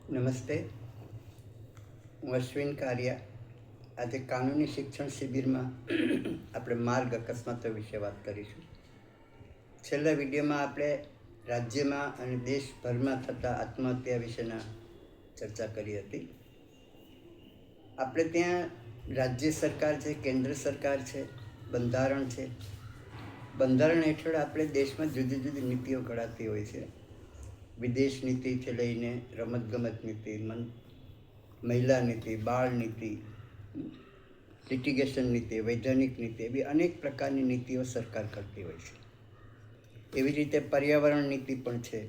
નમસ્તે, હું અશ્વિન કારિયા. આજે કાનૂની શિક્ષણ શિબિરમાં આપણે માર્ગ અકસ્માતો વિશે વાત કરીશું. છેલ્લા વિડીયોમાં આપણે રાજ્યમાં અને દેશભરમાં થતા આત્મહત્યા વિશેના ચર્ચા કરી હતી. આપણે ત્યાં રાજ્ય સરકાર છે, કેન્દ્ર સરકાર છે, બંધારણ છે. બંધારણ હેઠળ આપણે દેશમાં જુદી જુદી નીતિઓ ઘડાતી હોય છે. વિદેશ નીતિથી લઈને રમતગમત નીતિ, મહિલા નીતિ, બાળ નીતિ, લિટિગેશન નીતિ, વૈધાનિક નીતિ, એવી અનેક પ્રકારની નીતિઓ સરકાર કરતી હોય છે. એવી રીતે પર્યાવરણ નીતિ પણ છે,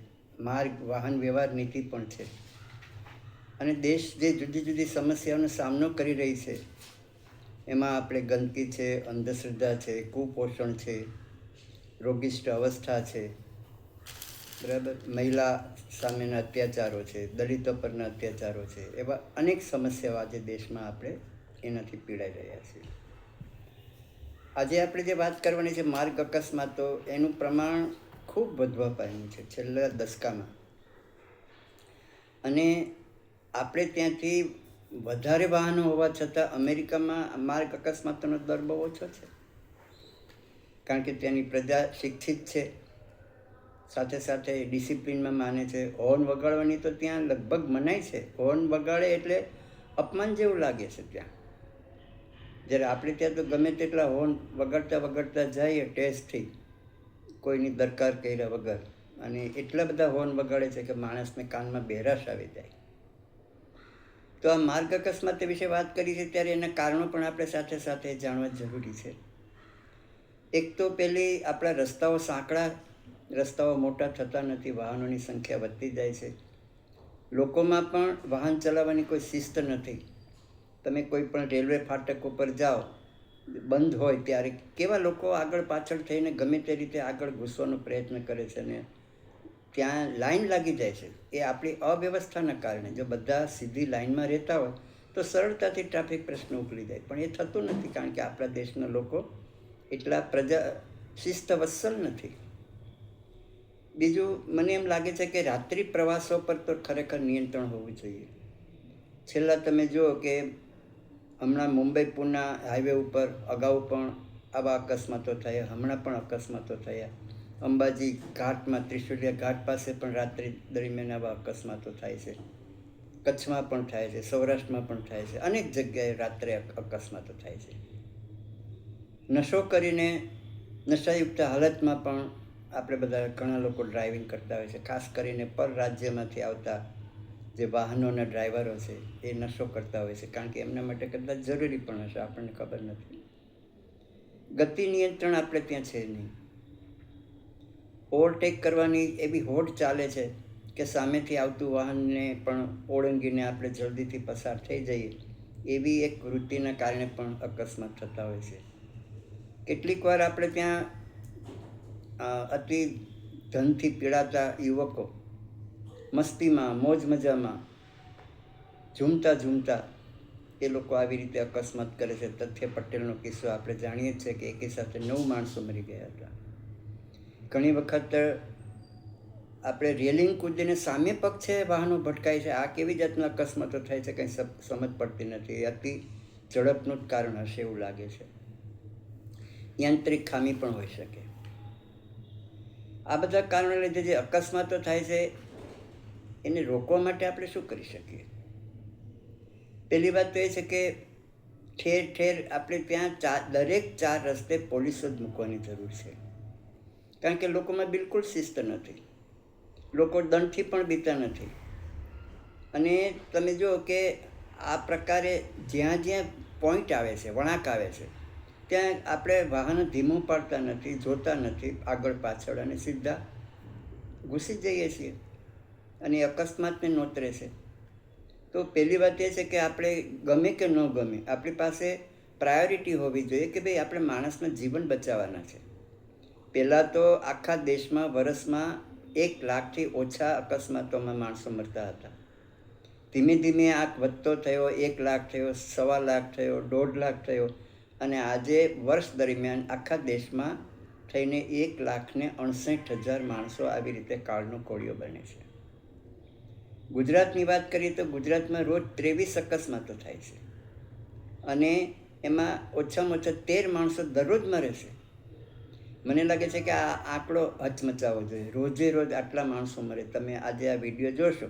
માર્ગ વાહન વ્યવહાર નીતિ પણ છે. અને દેશ જે જુદી જુદી સમસ્યાઓનો સામનો કરી રહી છે એમાં આપણે ગંદકી છે, અંધશ્રદ્ધા છે, કુપોષણ છે, રોગિષ્ટ અવસ્થા છે, બરાબર, મહિલા સામેના અત્યાચારો છે, દલિતો પરના અત્યાચારો છે, એવા અનેક સમસ્યાઓ આજે દેશમાં આપણે એનાથી પીડાઈ રહ્યા છીએ. આજે આપણે જે વાત કરવાની છે માર્ગ અકસ્માતો, એનું પ્રમાણ ખૂબ વધવા પામ્યું છે છેલ્લા દશકામાં. અને આપણે ત્યાંથી વધારે વાહનો હોવા છતાં અમેરિકામાં માર્ગ અકસ્માતોનો દર બહુ ઓછો છે, કારણ કે ત્યાંની પ્રજા શિક્ષિત છે, સાથે સાથે ડિસિપ્લિનમાં માને છે. હોર્ન વગાડવાની તો ત્યાં લગભગ મનાય છે. હોર્ન વગાડે એટલે અપમાન જેવું લાગે છે ત્યાં. જ્યારે આપણે ત્યાં તો ગમે તેટલા હોર્ન વગાડતા વગાડતા જઈએ ટેસ્ટથી, કોઈની દરકાર કર્યા વગર, અને એટલા બધા હોર્ન વગાડે છે કે માણસને કાનમાં બહેરાશ આવી જાય. તો આ માર્ગ અકસ્માત વિશે વાત કરી છે ત્યારે એના કારણો પણ આપણે સાથે સાથે જાણવા જરૂરી છે. એક તો પેલી, આપણા રસ્તાઓ સાંકડા, રસ્તાઓ મોટા થતા નથી, વાહનોની સંખ્યા વધતી જાય છે. લોકોમાં પણ વાહન ચલાવવાની કોઈ શિસ્ત નથી. તમે કોઈ પણ રેલવે ફાટક ઉપર જાઓ, બંધ હોય ત્યારે કેવા લોકો આગળ પાછળ થઈને ગમે તે રીતે આગળ ઘૂસવાનો પ્રયત્ન કરે છે ને ત્યાં લાઈન લાગી જાય છે. એ આપણી અવ્યવસ્થાના કારણે. જો બધા સીધી લાઈનમાં રહેતા હોય તો સરળતાથી ટ્રાફિક પ્રશ્ન ઉકલી જાય, પણ એ થતું નથી, કારણ કે આપણા દેશના લોકો એટલા શિસ્ત વત્સલ નથી. બીજું, મને એમ લાગે છે કે રાત્રિ પ્રવાસો પર તો ખરેખર નિયંત્રણ હોવું જોઈએ. છેલ્લા તમે જુઓ કે હમણાં મુંબઈ પુના હાઈવે ઉપર અગાઉ પણ આવા અકસ્માતો થયા, હમણાં પણ અકસ્માતો થયા. અંબાજી ઘાટમાં, ત્રિશુલિયા ઘાટ પાસે પણ રાત્રિ દરમિયાન આવા અકસ્માતો થાય છે. કચ્છમાં પણ થાય છે, સૌરાષ્ટ્રમાં પણ થાય છે, અનેક જગ્યાએ રાત્રે અકસ્માતો થાય છે. નશો કરીને, નશાયુક્ત હાલતમાં પણ આપણે બધા ઘણા લોકો ડ્રાઇવિંગ કરતા હોય છે. ખાસ કરીને પર રાજ્યમાંથી આવતા જે વાહનોના ડ્રાઈવરો છે એ નશો કરતા હોય છે, કારણ કે એમના માટે કદાચ જરૂરી પણ હશે, આપણને ખબર નથી. ગતિ નિયંત્રણ આપણે ત્યાં છે નહીં. ઓવરટેક કરવાની એવી હોડ ચાલે છે કે સામેથી આવતું વાહનને પણ ઓળંગીને આપણે જલ્દીથી પસાર થઈ જઈએ, એવી એક વૃત્તિના કારણે પણ અકસ્માત થતા હોય છે. કેટલીક વાર આપણે ત્યાં અતિ ધનથી પીડાતા યુવકો મસ્તીમાં, મોજ મજામાં, ઝૂમતા ઝૂમતા એ લોકો આવી રીતે અકસ્માત કરે છે. તથ્ય પટેલનો કિસ્સો આપણે જાણીએ છીએ કે એકી સાથે 9 માણસો મરી ગયા હતા. ઘણી વખત આપણે રેલિંગ કૂદીને સામે પક્ષે વાહનો ભટકાય છે. આ કેવી જાતના અકસ્માતો થાય છે કંઈ સમજ પડતી નથી. અતિ ઝડપનું જ કારણ હશે એવું લાગે છે. યાંત્રિક ખામી પણ હોઈ શકે. આ બધા કારણો લીધે જે અકસ્માતો થાય છે એને રોકવા માટે આપણે શું કરી શકીએ? પહેલી વાત તો એ છે કે ઠેર ઠેર આપણે ત્યાં દરેક 4 રસ્તે પોલીસો જ મૂકવાની જરૂર છે, કારણ કે લોકોમાં બિલકુલ શિસ્ત નથી. લોકો દંડથી પણ બીતા નથી. અને તમે જુઓ કે આ પ્રકારે જ્યાં જ્યાં પોઈન્ટ આવે છે, વળાંક આવે છે, ત્યાં આપણે વાહન ધીમું પાડતા નથી, જોતા નથી આગળ પાછળ, અને સીધા ઘૂસી જઈએ છીએ અને અકસ્માતને નોતરે છે. તો પહેલી વાત એ છે કે આપણે ગમે કે ન ગમે, આપણી પાસે પ્રાયોરિટી હોવી જોઈએ કે ભાઈ આપણે માણસના જીવન બચાવવાના છે. પહેલાં તો આખા દેશમાં વર્ષમાં 1 લાખથી ઓછા અકસ્માતોમાં માણસો મરતા હતા. ધીમે ધીમે આ વધતો થયો, 1 લાખ થયો, 1.25 લાખ થયો, 1.5 લાખ થયો, અને આજે વર્ષ દરમિયાન આખા દેશમાં થઈને 1,59,000 માણસો આવી રીતે કાળનો કોળિયો બને છે. ગુજરાતની વાત કરીએ તો ગુજરાતમાં રોજ 23 અકસ્માતો થાય છે અને એમાં ઓછામાં ઓછા 13 માણસો દરરોજ મરે છે. મને લાગે છે કે આ આંકડો હચમચાવવો જોઈએ. રોજે રોજ આટલા માણસો મરે. તમે આજે આ વિડીયો જોશો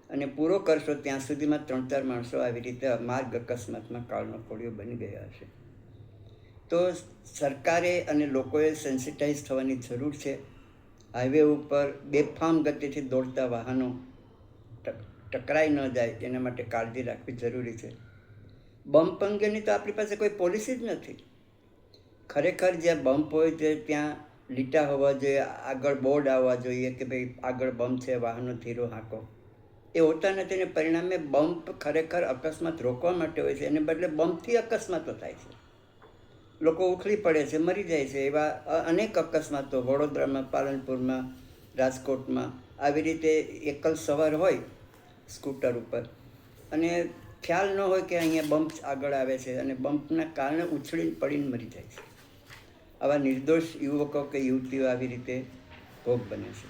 અને પૂરો કરશો ત્યાં સુધીમાં 3-4 માણસો આવી રીતે માર્ગ અકસ્માતમાં કાળનો કોળિયો બની ગયા હશે. તો સરકારે અને લોકોએ સેન્સિટાઈઝ થવાની જરૂર છે. હાઈવે ઉપર બેફામ ગતિથી દોડતા વાહનો ટકરાઈ ન જાય એના માટે કાળજી રાખવી જરૂરી છે. બમ્પ અંગેની તો આપણી પાસે કોઈ પોલિસી જ નથી. ખરેખર જ્યાં બમ્પ હોય છે ત્યાં લીટા હોવા જોઈએ, આગળ બોર્ડ આવવા જોઈએ કે ભાઈ આગળ બમ્પ છે, વાહનો ધીરો હાંકો. એ હોતા નથી ને પરિણામે બમ્પ ખરેખર અકસ્માત રોકવા માટે હોય છે, એને બદલે બમ્પથી અકસ્માતો થાય છે. લોકો ઉખલી પડે છે, મરી જાય છે. એવા અનેક અકસ્માતો વડોદરામાં, પાલનપુરમાં, રાજકોટમાં આવી રીતે એકલ સવાર હોય સ્કૂટર ઉપર અને ખ્યાલ ન હોય કે અહીંયા બમ્પ આગળ આવે છે અને બમ્પના કારણે ઉછળીને પડીને મરી જાય છે. આવા નિર્દોષ યુવકો કે યુવતીઓ આવી રીતે ભોગ બને છે.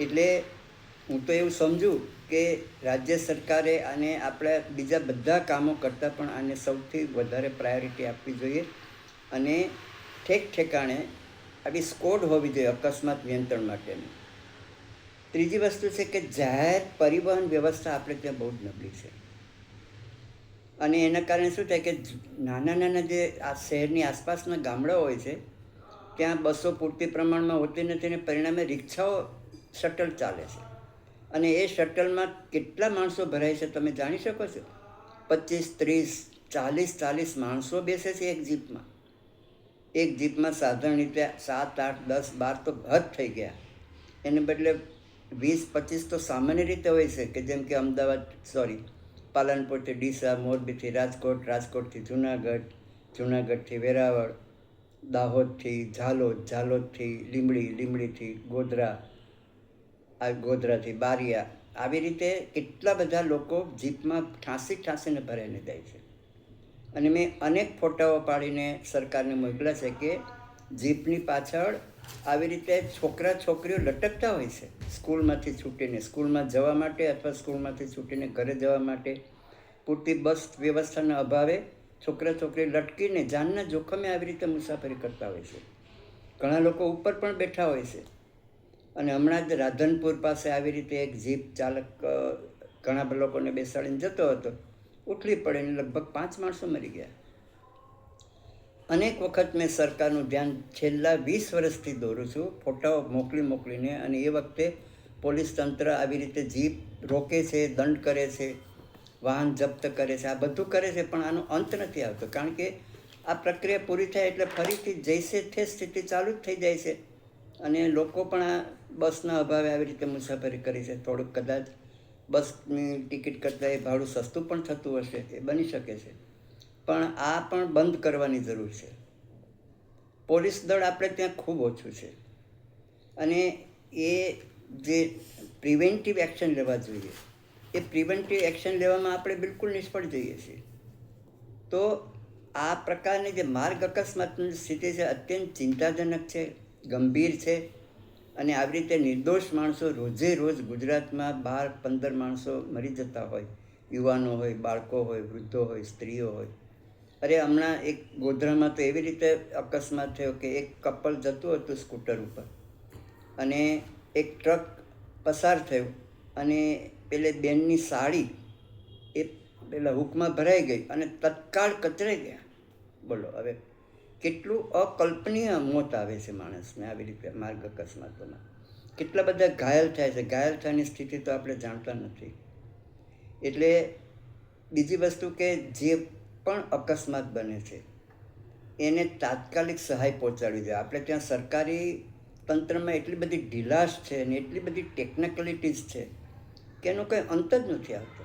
એટલે હું તો એવું સમજું કે રાજ્ય સરકારે આને આપણા બીજા બધા કામો કરતાં પણ આને સૌથી વધારે પ્રાયોરિટી આપવી જોઈએ અને ઠેકાણે આવી સ્કોડ હોવી જોઈએ અકસ્માત નિયંત્રણ માટેની. ત્રીજી વસ્તુ છે કે જાહેર પરિવહન વ્યવસ્થા આપણે ત્યાં બહુ જ નબળી છે અને એના કારણે શું થાય કે નાના જે આ શહેરની આસપાસના ગામડાઓ હોય છે ત્યાં બસો પૂરતી પ્રમાણમાં હોતી નથી અને પરિણામે રિક્ષાઓ શટલ ચાલે છે અને એ શટલમાં કેટલા માણસો ભરાય છે તમે જાણી શકો છો? 25, 30, 40 માણસો બેસે છે એક જીપમાં. એક જીપમાં સાધારણ રીતે 7, 8, 10, 12 તો હદ થઈ ગયા. એને બદલે 20-25 તો સામાન્ય રીતે હોય છે કે જેમ કે પાલનપુરથી ડીસા, મોરબીથી રાજકોટ, રાજકોટથી જુનાગઢ, જુનાગઢથી વેરાવળ, દાહોદથી ઝાલોદ, ઝાલોદથી લીંબડી, લીંબડીથી ગોધરા, ગોધરાથી બારિયા. આવી રીતે કેટલા બધા લોકો જીપમાં ઠાંસીને ભરાઈને જાય છે. અને મેં અનેક ફોટાઓ પાડીને સરકારને મોકલ્યા છે કે જીપની પાછળ આવી રીતે છોકરીઓ લટકતા હોય છે સ્કૂલમાંથી છૂટીને, સ્કૂલમાં જવા માટે અથવા સ્કૂલમાંથી છૂટીને ઘરે જવા માટે. પૂરતી બસ વ્યવસ્થાના અભાવે છોકરી લટકીને જાનના જોખમે આવી રીતે મુસાફરી કરતા હોય છે. ઘણા લોકો ઉપર પણ બેઠા હોય છે. અને હમણાં જ રાધનપુર પાસે આવી રીતે એક જીપ ચાલક ઘણા લોકોને બેસાડીને જતો હતો, ઉઠલી પડીને લગભગ 5 માણસો મરી ગયા. અનેક વખત મેં સરકારનું ધ્યાન છેલ્લા 20 વર્ષથી દોરું છું ફોટાઓ મોકલીને, અને એ વખતે પોલીસ તંત્ર આવી રીતે જીપ રોકે છે, દંડ કરે છે, વાહન જપ્ત કરે છે, આ બધું કરે છે, પણ આનો અંત નથી આવતો. કારણ કે આ પ્રક્રિયા પૂરી થાય એટલે ફરીથી જૈસે તે સ્થિતિ ચાલુ જ થઈ જાય છે અને લોકો પણ આ બસના અભાવે આવી રીતે મુસાફરી કરી છે. થોડુંક કદાચ બસની ટિકિટ કરતાં એ ભાડું સસ્તું પણ થતું હશે, એ બની શકે છે, પણ આ પણ બંધ કરવાની જરૂર છે. પોલીસ દળ આપણે ત્યાં ખૂબ ઓછું છે અને એ જે પ્રિવેન્ટિવ એક્શન લેવા જોઈએ એ પ્રિવેન્ટિવ એક્શન લેવામાં આપણે બિલકુલ નિષ્ફળ જઈએ છીએ. તો આ પ્રકારની જે માર્ગ અકસ્માતની સ્થિતિ છે અત્યંત ચિંતાજનક છે, ગંભીર છે અને આવી રીતે નિર્દોષ માણસો રોજે રોજ ગુજરાતમાં 12-15 માણસો મરી જતા હોય, યુવાનો હોય, બાળકો હોય, વૃદ્ધો હોય, સ્ત્રીઓ હોય. અરે હમણાં એક ગોધરામાં તો એવી રીતે અકસ્માત થયો કે એક કપલ જતું હતું સ્કૂટર ઉપર અને એક ટ્રક પસાર થયો અને પેલે બેનની સાડી એ પેલા હુકમાં ભરાઈ ગઈ અને તત્કાળ કચરાઈ ગયા. બોલો હવે કેટલું અકલ્પનીય મોત આવે છે માણસને આવી રીતે માર્ગ અકસ્માતોમાં. કેટલા બધા ઘાયલ થાય છે. ઘાયલ થવાની સ્થિતિ તો આપણે જાણતા નથી. એટલે બીજી વસ્તુ કે જે પણ અકસ્માત બને છે એને તાત્કાલિક સહાય પહોંચાડવી જોઈએ. આપણે ત્યાં સરકારી તંત્રમાં એટલી બધી ઢીલાશ છે અને એટલી બધી ટેકનિકલિટીઝ છે કે એનો કંઈ અંત જ નથી આવતો.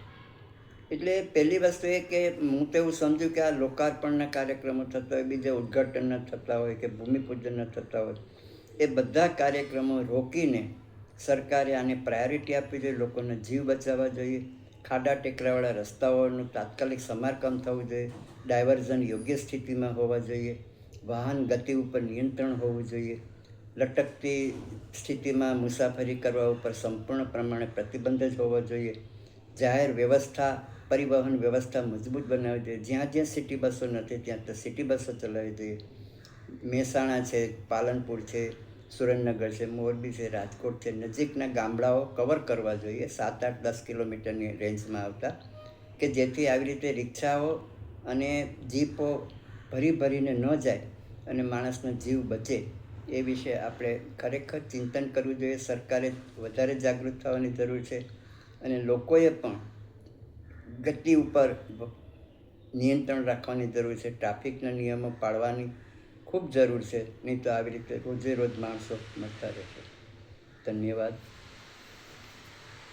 એટલે પહેલી વસ્તુ એ કે હું તો એવું સમજું કે આ લોકાર્પણના કાર્યક્રમો થતા હોય, બીજા ઉદ્ઘાટનના થતા હોય કે ભૂમિપૂજનના થતા હોય, એ બધા કાર્યક્રમો રોકીને સરકારે આને પ્રાયોરિટી આપવી જોઈએ. લોકોના જીવ બચાવવા જોઈએ. ખાડા ટેકરાવાળા રસ્તાઓનું તાત્કાલિક સમારકામ થવું જોઈએ. ડાયવર્ઝન યોગ્ય સ્થિતિમાં હોવા જોઈએ. વાહન ગતિ ઉપર નિયંત્રણ હોવું જોઈએ. લટકતી સ્થિતિમાં મુસાફરી કરવા ઉપર સંપૂર્ણ પ્રમાણે પ્રતિબંધ જ હોવો જોઈએ. જાહેર વ્યવસ્થા, પરિવહન વ્યવસ્થા મજબૂત બનાવવી જોઈએ. જ્યાં જ્યાં સિટી બસો નથી ત્યાં તો સિટી બસો ચલાવવી જોઈએ. મહેસાણા છે, પાલનપુર છે, સુરેન્દ્રનગર છે, મોરબી છે, રાજકોટ છે, નજીકના ગામડાઓ કવર કરવા જોઈએ 7, 8, 10 કિલોમીટરની રેન્જમાં આવતા, કે જેથી આવી રીતે રિક્ષાઓ અને જીપો ભરીને ન જાય અને માણસનો જીવ બચે. એ વિશે આપણે ખરેખર ચિંતન કરવું જોઈએ. સરકારે વધારે જાગૃત થવાની જરૂર છે અને લોકોએ પણ ગતિ ઉપર નિયંત્રણ રાખવાની જરૂર છે. ટ્રાફિકના નિયમો પાળવાની ખૂબ જરૂર છે, નહીં તો આવી રીતે રોજે રોજ માણસો મરતા રહેશે. ધન્યવાદ.